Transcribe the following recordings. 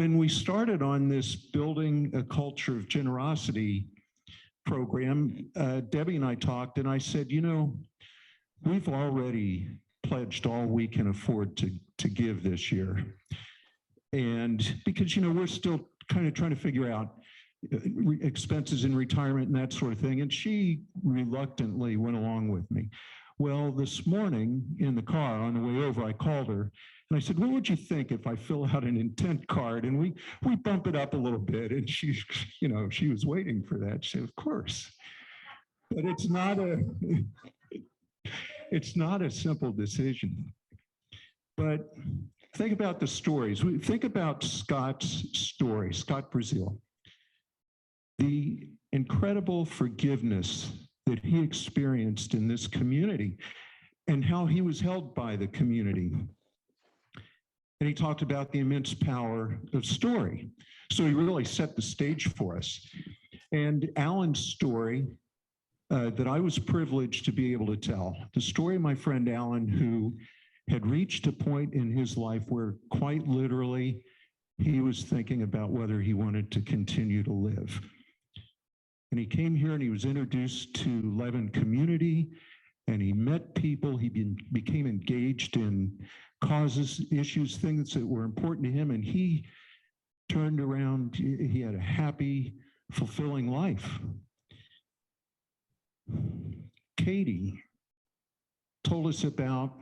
when we started on this Building a Culture of Generosity program, Debbie and I talked, and I said, you know, we've already pledged all we can afford to give this year. And because, you know, we're still kind of trying to figure out expenses in retirement and that sort of thing. And she reluctantly went along with me. Well, this morning in the car on the way over, I called her and I said, what would you think if I fill out an intent card and we bump it up a little bit? And she, you know, she was waiting for that. She said, of course. But it's not a simple decision. But think about the stories. Think about Scott's story, Scott Brazil. The incredible forgiveness that he experienced in this community and how he was held by the community. And he talked about the immense power of story. So he really set the stage for us. And Alan's story that I was privileged to be able to tell, the story of my friend Alan, who had reached a point in his life where quite literally he was thinking about whether he wanted to continue to live. And he came here and he was introduced to Levin community and he met people, he became engaged in causes, issues, things that were important to him, and he turned around, he had a happy, fulfilling life. Katie told us about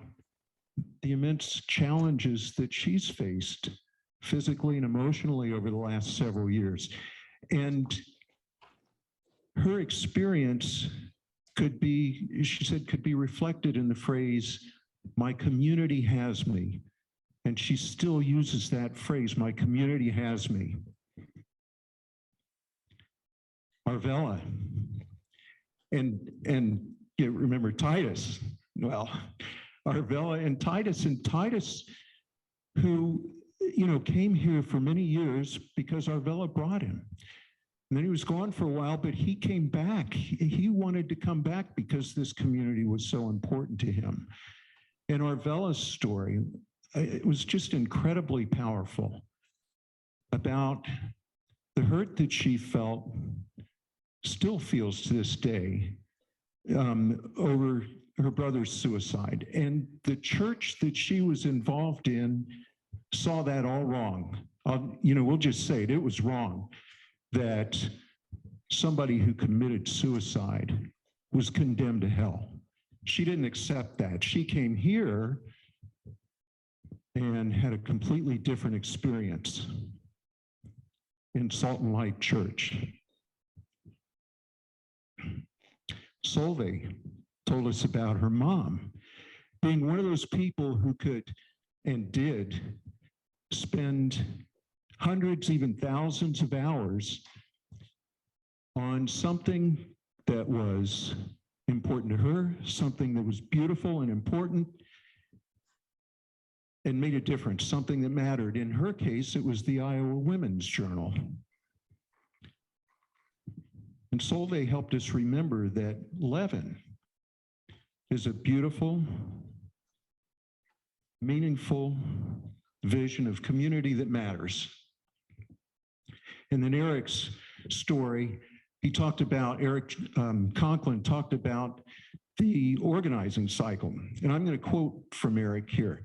the immense challenges that she's faced physically and emotionally over the last several years. And her experience could be, she said, could be reflected in the phrase, my community has me. And she still uses that phrase, my community has me. Arvella, and you remember Titus. Well, Arvella and Titus who, you know, came here for many years because Arvella brought him. And then he was gone for a while, but he came back. He wanted to come back because this community was so important to him. And Arvella's story, it was just incredibly powerful about the hurt that she felt, still feels to this day, over her brother's suicide. And the church that she was involved in saw that all wrong. You know, we'll just say it was wrong that somebody who committed suicide was condemned to hell. She didn't accept that. She came here and had a completely different experience in Salt and Light Church. Solveig told us about her mom being one of those people who could and did spend hundreds, even thousands of hours on something that was important to her, something that was beautiful and important and made a difference, something that mattered. In her case, it was the Iowa Women's Journal. And Solveig helped us remember that Levin is a beautiful, meaningful vision of community that matters. And then Eric's story, he talked about, Eric Conklin talked about the organizing cycle. And I'm going to quote from Eric here.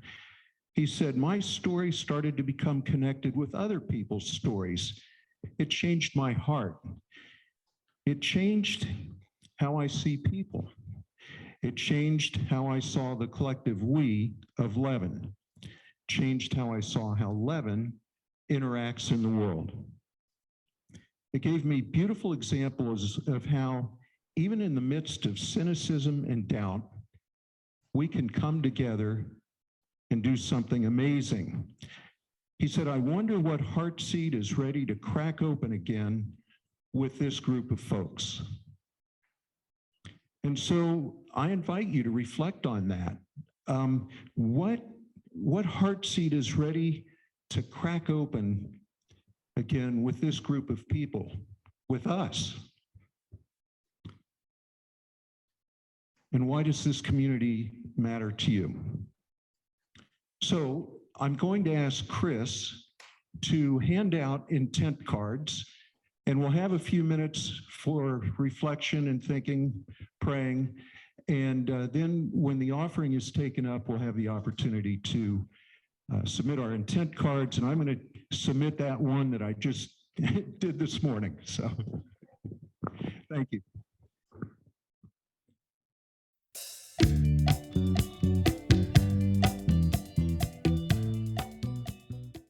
He said, my story started to become connected with other people's stories. It changed my heart. It changed how I see people. It changed how I saw the collective we of Levin. Changed how I saw how Levin interacts in the world. It gave me beautiful examples of how, even in the midst of cynicism and doubt, we can come together and do something amazing. He said, I wonder what heart seed is ready to crack open again with this group of folks. And so I invite you to reflect on that. What heart seed is ready to crack open again with this group of people, with us? And why does this community matter to you? So I'm going to ask Chris to hand out intent cards, and we'll have a few minutes for reflection and thinking, praying. And then when the offering is taken up, we'll have the opportunity to submit our intent cards. And I'm going to submit that one that I just did this morning. So thank you.